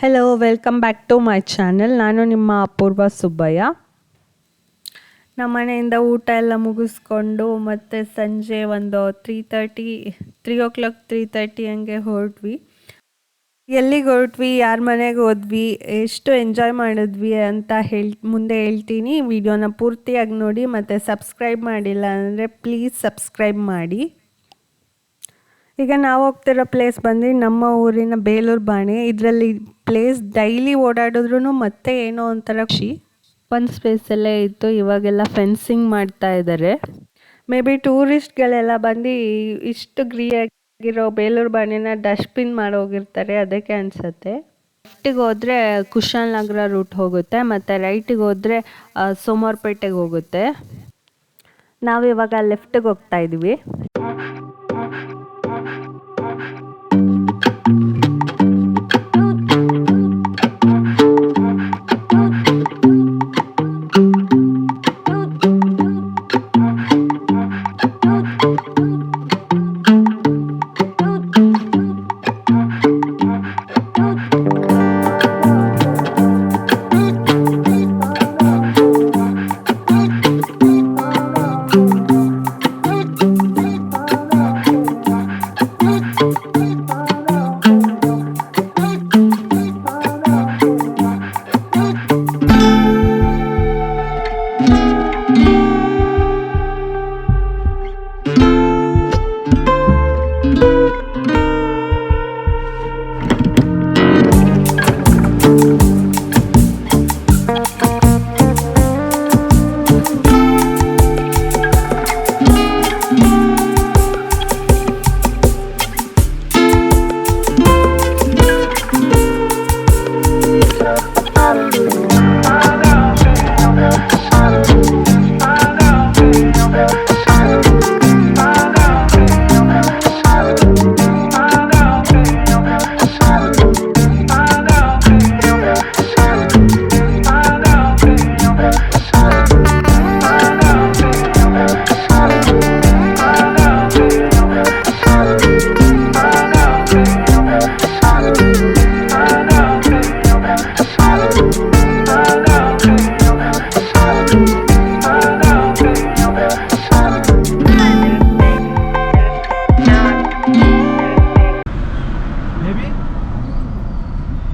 Hello welcome back to my channel. ನಾನು ನಿಮ್ಮ ಅಪೂರ್ವ ಸುಬ್ಬಯ್ಯ. ನಮ್ಮ ಮನೆಯಿಂದ ಊಟ ಎಲ್ಲ ಮುಗಿಸ್ಕೊಂಡು ಮತ್ತು ಸಂಜೆ ಒಂದು 3:30 ಹಂಗೆ ಹೊರಟ್ವಿ. ಎಲ್ಲಿಗೆ ಹೊರಟ್ವಿ, ಯಾರ ಮನೆಗೆ ಹೋದ್ವಿ, ಎಷ್ಟು ಎಂಜಾಯ್ ಮಾಡಿದ್ವಿ ಅಂತ ಮುಂದೆ ಹೇಳ್ತೀನಿ. ವಿಡಿಯೋನ ಪೂರ್ತಿಯಾಗಿ ನೋಡಿ ಮತ್ತು ಸಬ್ಸ್ಕ್ರೈಬ್ ಮಾಡಿಲ್ಲ ಅಂದರೆ ಪ್ಲೀಸ್ ಸಬ್ಸ್ಕ್ರೈಬ್ ಮಾಡಿ. ಈಗ ನಾವು ಹೋಗ್ತಿರೋ ಪ್ಲೇಸ್ ಬಂದು ನಮ್ಮ ಊರಿನ ಬೇಲೂರು ಬಾಣೆ. ಇದರಲ್ಲಿ ಪ್ಲೇಸ್ ಡೈಲಿ ಓಡಾಡಿದ್ರು ಮತ್ತೆ ಏನೋ ಒಂಥರ ಖುಷಿ. ಒಂದು ಸ್ಪೇಸಲ್ಲೇ ಇತ್ತು, ಇವಾಗೆಲ್ಲ ಫೆನ್ಸಿಂಗ್ ಮಾಡ್ತಾ ಇದ್ದಾರೆ. ಮೇ ಬಿ ಟೂರಿಸ್ಟ್ಗಳೆಲ್ಲ ಬಂದು ಇಷ್ಟು ಗ್ರೀಯಾಗಿರೋ ಬೇಲೂರು ಬಾಣೆನ ಡಸ್ಟ್ಬಿನ್ ಮಾಡೋಗಿರ್ತಾರೆ, ಅದಕ್ಕೆ ಅನಿಸುತ್ತೆ. ಲೆಫ್ಟಿಗೆ ಹೋದರೆ ಕುಶಾಲನಗರ ರೂಟ್ ಹೋಗುತ್ತೆ ಮತ್ತು ರೈಟಿಗೆ ಹೋದರೆ ಸೋಮವಾರಪೇಟೆಗೆ ಹೋಗುತ್ತೆ. ನಾವಿವಾಗ ಲೆಫ್ಟಿಗೆ ಹೋಗ್ತಾ ಇದ್ದೀವಿ.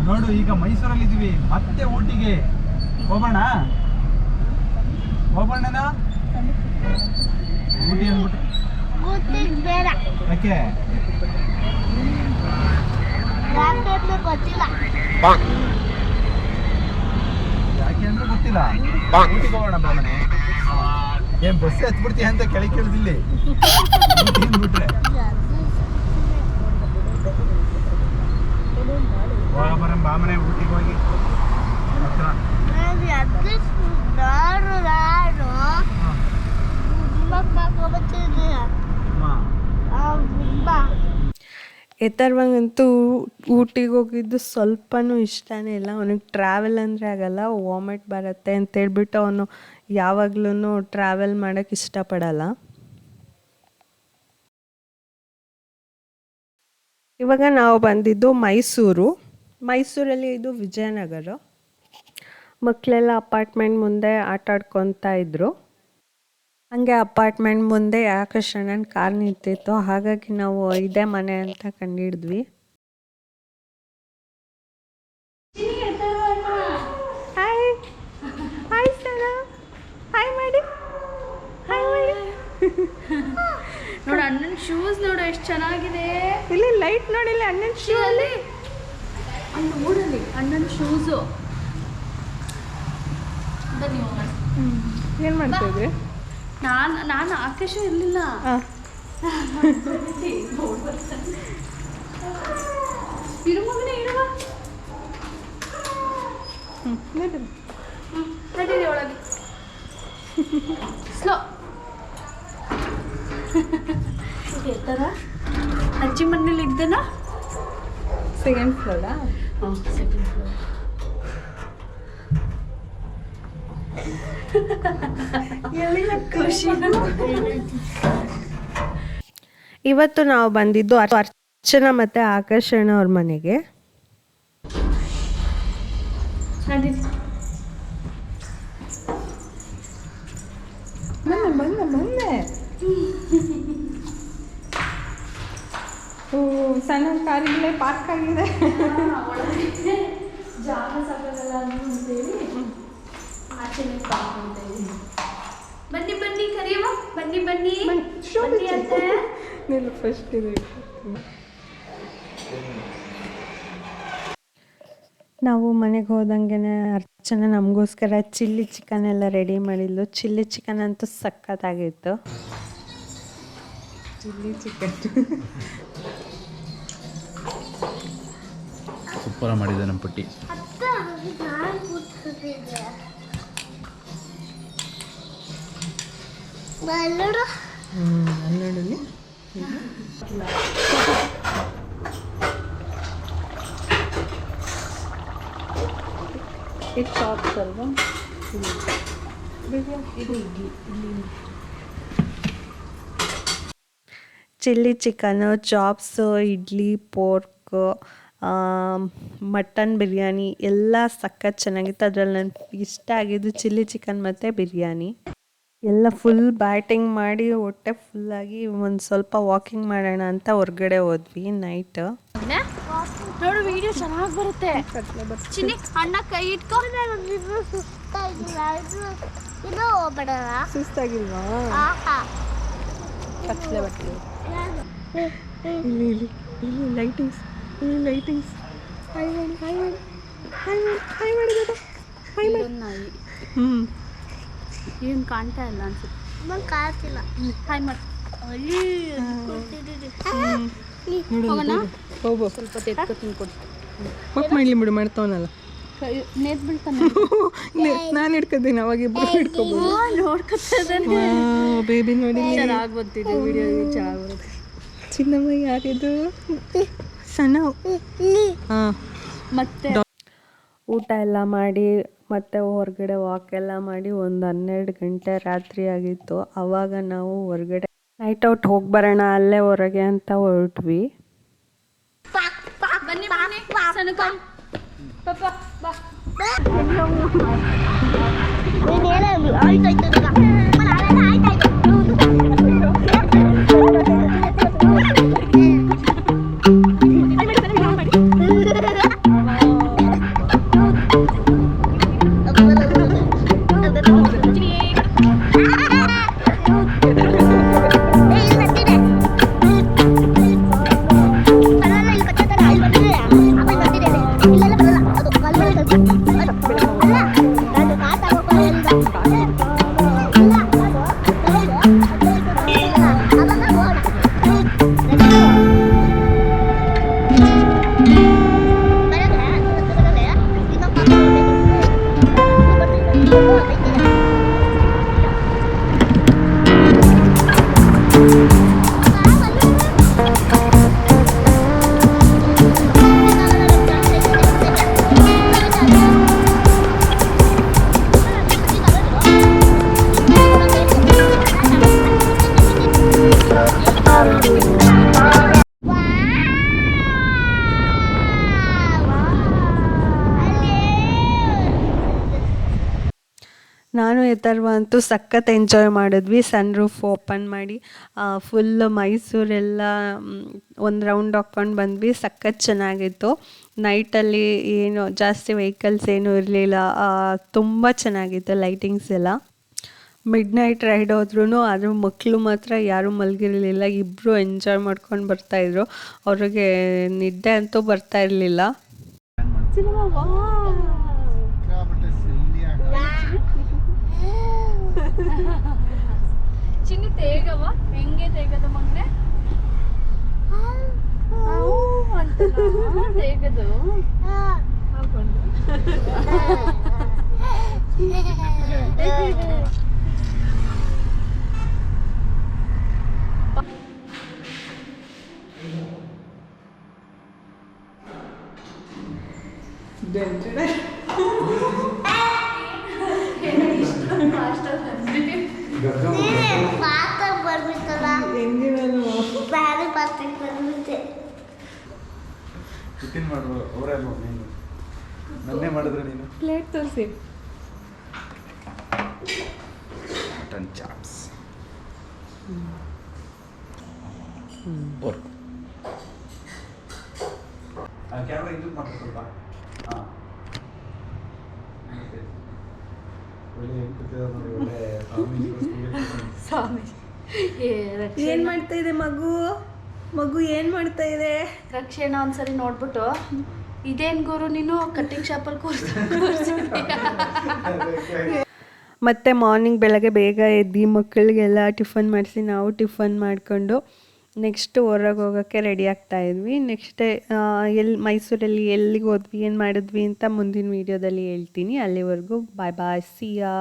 ನೋಡು, ಈಗ ಮೈಸೂರಲ್ಲಿ ಇದೀವಿ, ಮತ್ತೆ ಊಟಿಗೆ ಹೋಗೋಣ. ಹೋಗೋಣನಾ ಊಟಿ ಅಂದ್ಬಿಟ್ಟು? ಯಾಕೆ ಯಾಕೆ ಅಂದ್ರೆ ಗೊತ್ತಿಲ್ಲ. ಊಟಿಗೆ ಹೋಗೋಣ ಬಾ ಮನೆ. ಏನ್ ಬಸ್ ಹತ್ಬಿಡ್ತೀಯ ಅಂತ ಕೆಳಗೆ ಕೇಳಿದಿಲ್ಲಿ ಬಿಟ್ರೆ ಬರಂ ಬಾ ಮನೆ. ಊಟಿಗೆ ಹೋಗಿ ಎತ್ತರವಾಗಂತೂ ಊಟಿಗೆ ಹೋಗಿದ್ದು ಸ್ವಲ್ಪನೂ ಇಷ್ಟನೇ ಇಲ್ಲ. ಅವನಿಗೆ ಟ್ರಾವೆಲ್ ಅಂದರೆ ಆಗಲ್ಲ, ವಾಮಿಟ್ ಬರುತ್ತೆ ಅಂತೇಳ್ಬಿಟ್ಟು ಅವನು ಯಾವಾಗ್ಲೂ ಟ್ರಾವೆಲ್ ಮಾಡೋಕ್ಕೆ ಇಷ್ಟಪಡಲ್ಲ. ಇವಾಗ ನಾವು ಬಂದಿದ್ದು ಮೈಸೂರಲ್ಲಿ ಇದು ವಿಜಯನಗರ. ಮಕ್ಕಳೆಲ್ಲ ಅಪಾರ್ಟ್ಮೆಂಟ್ ಮುಂದೆ ಆಟ ಆಡ್ಕೊತಾ ಇದ್ರು. ಹಂಗೆ ಅಪಾರ್ಟ್ಮೆಂಟ್ ಮುಂದೆ ಆಕರ್ಷಣನ್ ಕಾರ್ ನಿಂತಿತ್ತು, ಹಾಗಾಗಿ ನಾವು ಇದೇ ಮನೆ ಅಂತ ಕಂಡಿಡಿದ್ವಿ. ಹಾಯ್ ಹಾಯ್ ಸರ, ಹಾಯ್ ಮಾಡಿ, ಹಾಯ್ ಮಾಡಿ. ನೋಡು ಅಣ್ಣನ ಶೂಸ್ ನೋಡು ಎಷ್ಟು ಚೆನ್ನಾಗಿದೆ. ಇಲ್ಲಿ ಲೈಟ್ ನೋಡಿಲ್ಲ ಅಣ್ಣನ ಶೂ ಅಲ್ಲಿ. ಅಲ್ಲಿ ನೋಡಲಿ ಅಣ್ಣನ ಶೂಸು. ಏನು ಮಾಡ್ತಿದ್ರಿ? ನಾನು ಆಕಾಶ ಇರಲಿಲ್ಲ. ಇರು ಮಗನೇ, ಇರುವ ನಡೀರಿ ಒಳಗೆ. ಸ್ಲೋ ಎತ್ತರ. ಅಜ್ಜಿ ಮನೇಲಿ ಇದ್ದೇನಾ? ಸೆಕೆಂಡ್ ಫ್ಲೋರಾ? ಹಾಂ, ಸೆಕೆಂಡ್ ಫ್ಲೋರ್. ಖುಷಿ. ಇವತ್ತು ನಾವು ಬಂದಿದ್ದು ಅರ್ಚನಾ ಮತ್ತು ಆಕರ್ಷಣ ಅವ್ರ ಮನೆಗೆ. ನಡೀರಿ. ಬಂದೆ ಓ ಸಣ್ಣ ಕಾರಿಲ್ಲೇ ಪಾರ್ಕ್ ಆಗಿದೆ. ಒಳಗೆ ಜಾಗ ಸಾಕಾಗಲ್ಲ ಅಂತೇಳಿ ಆಚೆನೆ ಪಾರ್ಕ್ ಅಂತ ಹೇಳಿ. ಬನ್ನಿ ಬನ್ನಿ ಕರಿಯವ, ಬನ್ನಿ ಬನ್ನಿ ಬನ್ನಿ ಅತ್ತೆ. ಫಸ್ಟ್ ಇದು ನಾವು ಮನೆಗೆ ಹೋದಂಗೆ ಅರ್ಚನಾ ನಮಗೋಸ್ಕರ ಚಿಲ್ಲಿ ಚಿಕನ್ ಎಲ್ಲ ರೆಡಿ ಮಾಡಿದ್ಲು. ಚಿಲ್ಲಿ ಚಿಕನ್ ಅಂತೂ ಸಖತ್ತಾಗಿತ್ತು. ಚಿಲ್ಲಿ ಚಿಕನ್ ಸೂಪರ್ ಮಾಡಿದೆ ನಮ್ಮ ಪುಟ್ಟಿ. ನೋಡಿ ಇದು ಚಾಪ್ಸ್ ಅಲ್ವಾ? ಇದು chilli chicken, chops, idli, pork, mutton biryani ಎಲ್ಲ ಸಖತ್ ಚೆನ್ನಾಗಿತ್ತು. ಅದರಲ್ಲಿ ನನಗೆ ಇಷ್ಟ ಆಗಿದ್ದು ಚಿಲ್ಲಿ ಚಿಕನ್ ಮತ್ತು ಬಿರಿಯಾನಿ. ಎಲ್ಲ ಫುಲ್ ಬ್ಯಾಟಿಂಗ್ ಮಾಡಿ ಹೊಟ್ಟೆ ಫುಲ್ಲಾಗಿ ಒಂದು ಸ್ವಲ್ಪ ವಾಕಿಂಗ್ ಮಾಡೋಣ ಅಂತ ಹೊರಗಡೆ ಹೋದ್ವಿ ನೈಟ್. ನೋಡು ವಿಡಿಯೋ ಚೆನ್ನಾಗಿ ಬರುತ್ತೆ. ಚಿನ್ನಿ ಅಣ್ಣ ಕೈ ಇಟ್ಕೊ. ಸುಸ್ತಾಗಿಲ್ವಾ? ಕತ್ಲೆ ಬಟ್ಟೆ ಇಲ್ಲಿ ಇಲ್ಲಿ ಇಲ್ಲಿ ಲೈಟಿಂಗ್ಸ್, ಇಲ್ಲಿ ಲೈಟಿಂಗ್ಸ್. ಹಾಯ್ ಮಾಡಿ ಹಾಯ್ ಮಾಡಿ ಹಾಯ್ ಮಾಡಿ ಹಾಯ್ ಮಾಡಿದ ಹಾಯ್ ಮಾಡಿ. ನಾಯಿ ಹ್ಞೂ ಏನು ಕಾಣ್ತಾ ಇಲ್ಲ ಅನ್ಸುತ್ತೆ. ಕಾಣ್ತಿಲ್ಲ. ಹಾಯ್ ಮಾಡಿ. ಹೋಗೋಣ. ಹೋಗು. ಸ್ವಲ್ಪ ತೆತ್ಕೊತೀನಿ ಕೊಡು. ಮಕ್ ಮಾಡಲಿ ಬಿಡು, ಮಾಡ್ತಾವನಲ್ಲ. ನೇತ್ ಬೀಳ್ತಾನೆ. ನಾನು ಹಿಡ್ಕೊತೀನಿ, ಅವಾಗ ಇಬ್ಬರು ಹಿಡ್ಕೊಬೋದು. ನೋಡ್ಕೊತದೆ ಬೇಬಿ ನೋಡಿ ಚೆನ್ನಾಗಿ ಬರ್ತಿದೆ ವಿಡಿಯೋ, ಚೆನ್ನಾಗಿ ಬರುತ್ತೆ. ಚಿನ್ನಮ್ಮ ಯಾರಿದು? ಸಣ್ಣ. ಹಾಂ ಮತ್ತೆ ಊಟ ಎಲ್ಲ ಮಾಡಿ ಮತ್ತು ಹೊರಗಡೆ ವಾಕ್ ಎಲ್ಲ ಮಾಡಿ ಒಂದು 12 ಗಂಟೆ ರಾತ್ರಿ ಆಗಿತ್ತು. ಆವಾಗ ನಾವು ಹೊರಗಡೆ ನೈಟ್ ಔಟ್ ಹೋಗಿ ಬರೋಣ ಅಲ್ಲೇ ಹೊರಗೆ ಅಂತ ಹೊರಟ್ವಿ. ಬನ್ನಿ ಬನ್ನಿ ಸಣ್ಣ ಪಾಪ ಬಾ. ನಾನು ಎತ್ತರ್ವ ಅಂತೂ ಸಖತ್ ಎಂಜಾಯ್ ಮಾಡಿದ್ವಿ. ಸನ್ ರೂಫ್ ಓಪನ್ ಮಾಡಿ ಫುಲ್ ಮೈಸೂರೆಲ್ಲ ಒಂದು ರೌಂಡ್ ಹಾಕ್ಕೊಂಡು ಬಂದ್ವಿ. ಸಖತ್ ಚೆನ್ನಾಗಿತ್ತು. ನೈಟಲ್ಲಿ ಏನು ಜಾಸ್ತಿ ವೆಹಿಕಲ್ಸ್ ಏನೂ ಇರಲಿಲ್ಲ, ತುಂಬ ಚೆನ್ನಾಗಿತ್ತು ಲೈಟಿಂಗ್ಸ್ ಎಲ್ಲ. ಮಿಡ್ ನೈಟ್ ರೈಡ್ ಹೋದ್ರೂ ಆದರೂ ಮಕ್ಕಳು ಮಾತ್ರ ಯಾರೂ ಮಲಗಿರಲಿಲ್ಲ. ಇಬ್ಬರು ಎಂಜಾಯ್ ಮಾಡ್ಕೊಂಡು ಬರ್ತಾಯಿದ್ರು. ಅವ್ರಿಗೆ ನಿದ್ದೆ ಅಂತೂ ಬರ್ತಾ ಇರಲಿಲ್ಲ. ಚಿನ್ನಿ ತೇಗವ ಹೆಂಗೆ ತೇಗದ ಮೊನ್ನೆ ತೇಗದು ಹಾಕೊಂಡು ನನ್ನೇ ಮಾಡಿದ್ರೆ ನೀನು ಪ್ಲೇಟ್ ತೋರಿಸಿ. ಮಟನ್ ಚಾಪ್ಸ್ ಕ್ಯಾಮ್ರಾ ಇದು ಮಾಡ್ತಾರೆ ಸ್ವಲ್ಪ. ಹಾಂ ಒಳ್ಳೆ ಕೂತಿದ್ದಾರೆ ನೋಡಿ, ಒಳ್ಳೆ ಸ್ವಾಮಿ ಏನು ಮಾಡ್ತಾ ಇದೆ ಮಗು? ಮಗು ಏನು ಮಾಡ್ತಾ ಇದೆ? ರಕ್ಷಣ ಒಂದ್ಸರಿ ನೋಡ್ಬಿಟ್ಟು ಇದೇನ್ ಗುರು ನೀನು ಕಟ್ಟಿಂಗ್ ಶಾಪಲ್ಲಿ ಮತ್ತು ಮಾರ್ನಿಂಗ್ ಬೆಳಗ್ಗೆ ಬೇಗ ಎದ್ದು ಮಕ್ಕಳಿಗೆಲ್ಲ ಟಿಫನ್ ಮಾಡಿಸಿ ನಾವು ಟಿಫನ್ ಮಾಡಿಕೊಂಡು ನೆಕ್ಸ್ಟ್ ಹೊರಗೆ ಹೋಗೋಕ್ಕೆ ರೆಡಿ ಆಗ್ತಾಯಿದ್ವಿ. ನೆಕ್ಸ್ಟ್ ಮೈಸೂರಲ್ಲಿ ಎಲ್ಲಿಗೆ ಹೋದ್ವಿ ಏನು ಮಾಡಿದ್ವಿ ಅಂತ ಮುಂದಿನ ವೀಡಿಯೋದಲ್ಲಿ ಹೇಳ್ತೀನಿ. ಅಲ್ಲಿವರೆಗೂ ಬಾಯ್ ಬಾಯ್, ಸಿ ಯಾ.